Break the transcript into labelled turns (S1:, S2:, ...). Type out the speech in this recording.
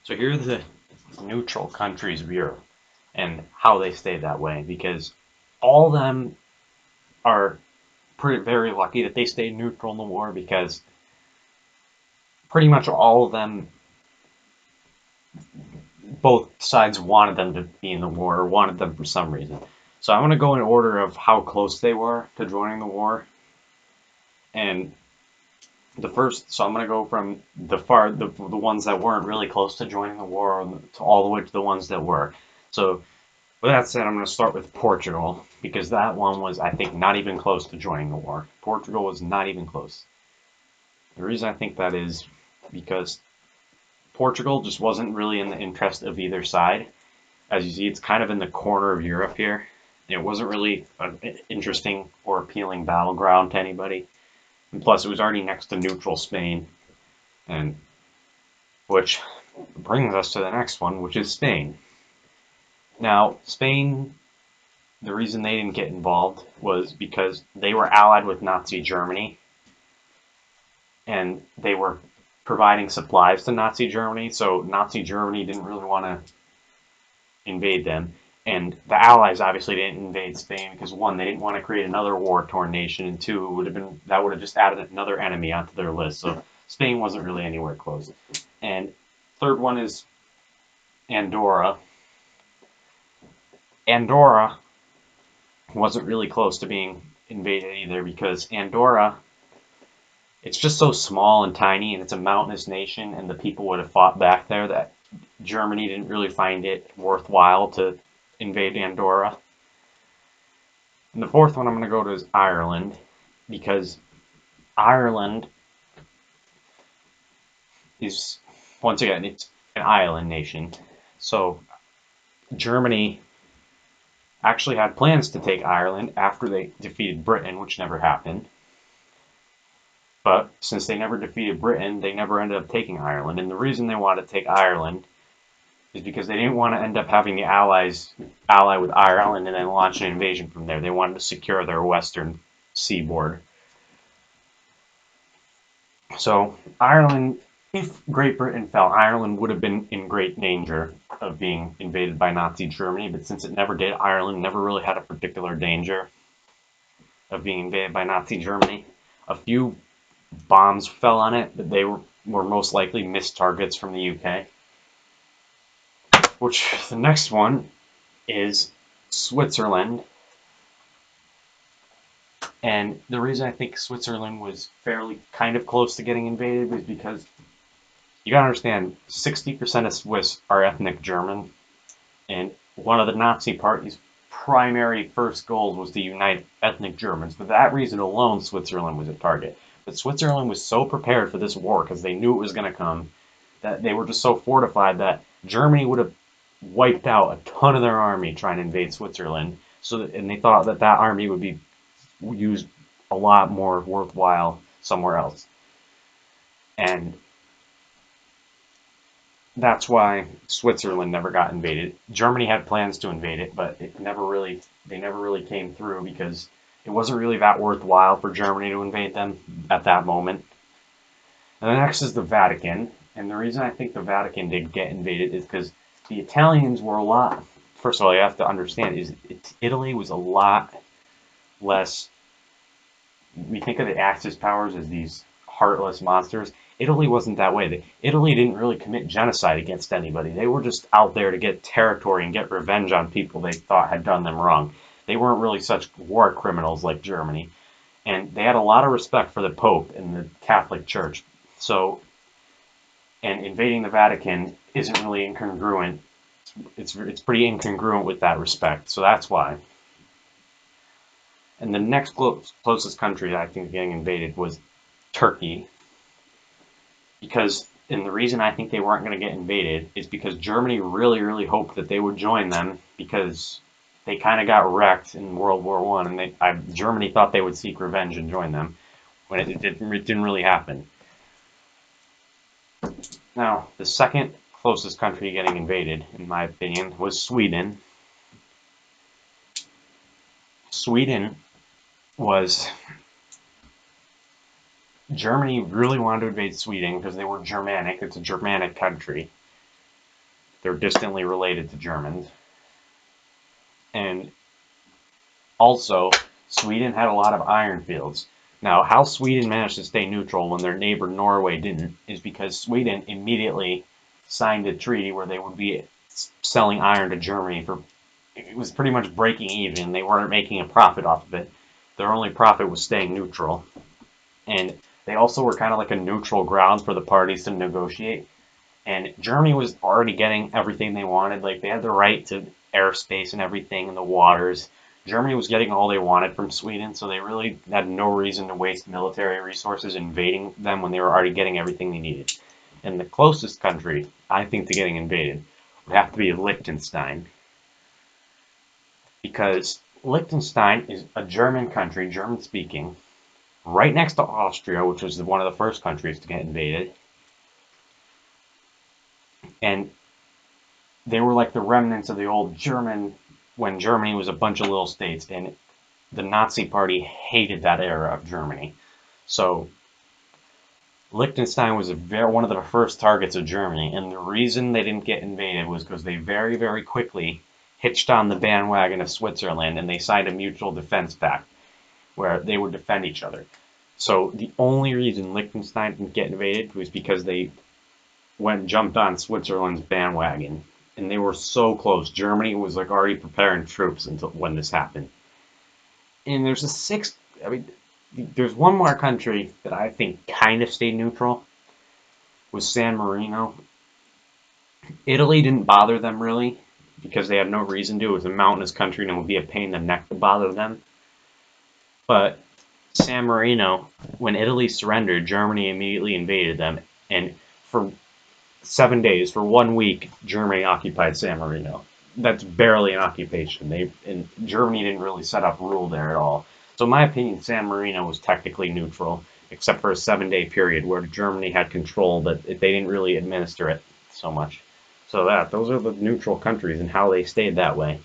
S1: So here are the neutral countries of Europe and how they stayed that way, because all of them are very lucky that they stayed neutral in the war, because pretty much all of them, both sides wanted them to be in the war or wanted them for some reason. So I'm going to go in order of how close they were to joining the war. And so I'm going to go from the ones that weren't really close to joining the war to all the way to the ones that were. So with that said, I'm going to start with Portugal, because that one was, I think, not even close to joining the war. Portugal was not even close. The reason I think that is because Portugal just wasn't really in the interest of either side. As you see, it's kind of in the corner of Europe here. It wasn't really an interesting or appealing battleground to anybody. And plus, it was already next to neutral Spain, and which brings us to the next one, which is Spain. Now, Spain, the reason they didn't get involved was because they were allied with Nazi Germany, and they were providing supplies to Nazi Germany, so Nazi Germany didn't really want to invade them. And the Allies obviously didn't invade Spain because, one, they didn't want to create another war-torn nation, and two, that would have just added another enemy onto their list. So Spain wasn't really anywhere close. And third one is Andorra. Andorra wasn't really close to being invaded either, because Andorra, it's just so small and tiny, and it's a mountainous nation, and the people would have fought back there, that Germany didn't really find it worthwhile to invade Andorra. And the fourth one I'm going to go to is Ireland, because Ireland is, once again, it's an island nation. So Germany actually had plans to take Ireland after they defeated Britain, which never happened. But since they never defeated Britain, they never ended up taking Ireland. And the reason they wanted to take Ireland is because they didn't want to end up having the Allies ally with Ireland and then launch an invasion from there. They wanted to secure their western seaboard. So Ireland, if Great Britain fell, Ireland would have been in great danger of being invaded by Nazi Germany. But since it never did, Ireland never really had a particular danger of being invaded by Nazi Germany. A few bombs fell on it, but they were most likely missed targets from the UK. Which the next one is Switzerland. And the reason I think Switzerland was fairly kind of close to getting invaded is because you gotta understand, 60% of Swiss are ethnic German, and one of the Nazi Party's primary first goals was to unite ethnic Germans. For that reason alone, Switzerland was a target. But Switzerland was so prepared for this war, because they knew it was going to come, that they were just so fortified that Germany would have wiped out a ton of their army trying to invade Switzerland. And they thought that that army would be used a lot more worthwhile somewhere else. And that's why Switzerland never got invaded. Germany had plans to invade it, but they never really came through, because it wasn't really that worthwhile for Germany to invade them at that moment. And the next is the Vatican. And the reason I think the Vatican did get invaded is because the Italians were a lot. First of all, you have to understand is Italy was a lot less. We think of the Axis powers as these heartless monsters. Italy wasn't that way. Italy didn't really commit genocide against anybody. They were just out there to get territory and get revenge on people they thought had done them wrong. They weren't really such war criminals like Germany. And they had a lot of respect for the Pope and the Catholic Church. So, and invading the Vatican isn't really incongruent. It's pretty incongruent with that respect. So that's why. And the next closest country that I think getting invaded was Turkey. And the reason I think they weren't going to get invaded is because Germany really, really hoped that they would join them, because they kind of got wrecked in World War One, and Germany thought they would seek revenge and join them, when it didn't really happen. Now, the second closest country getting invaded, in my opinion, was Sweden. Sweden was Germany really wanted to invade Sweden because they were Germanic. It's a Germanic country. They're distantly related to Germans. And also, Sweden had a lot of iron fields. Now, how Sweden managed to stay neutral when their neighbor Norway didn't is because Sweden immediately signed a treaty where they would be selling iron to Germany for, it was pretty much breaking even. They weren't making a profit off of it. Their only profit was staying neutral. And they also were kind of like a neutral ground for the parties to negotiate. And Germany was already getting everything they wanted. Like, they had the right to airspace and everything in the waters. Germany was getting all they wanted from Sweden, so they really had no reason to waste military resources invading them when they were already getting everything they needed. And the closest country, I think, to getting invaded would have to be Liechtenstein, because Liechtenstein is a German country, German speaking, right next to Austria, which was one of the first countries to get invaded. And they were like the remnants of the old German, when Germany was a bunch of little states, and the Nazi Party hated that era of Germany. So Liechtenstein was one of the first targets of Germany, and the reason they didn't get invaded was because they very, very quickly hitched on the bandwagon of Switzerland, and they signed a mutual defense pact where they would defend each other. So the only reason Liechtenstein didn't get invaded was because they jumped on Switzerland's bandwagon, and they were so close. Germany was like already preparing troops until when this happened. And there's a sixth. I mean, there's one more country that I think kind of stayed neutral. Was San Marino. Italy didn't bother them really because they had no reason to. It was a mountainous country and it would be a pain in the neck to bother them. But San Marino, when Italy surrendered, Germany immediately invaded them, and for 7 days, for 1 week, Germany occupied San Marino. That's barely an occupation. And Germany didn't really set up rule there at all. So in my opinion, San Marino was technically neutral, except for a 7 day period where Germany had control, but they didn't really administer it so much. So those are the neutral countries and how they stayed that way.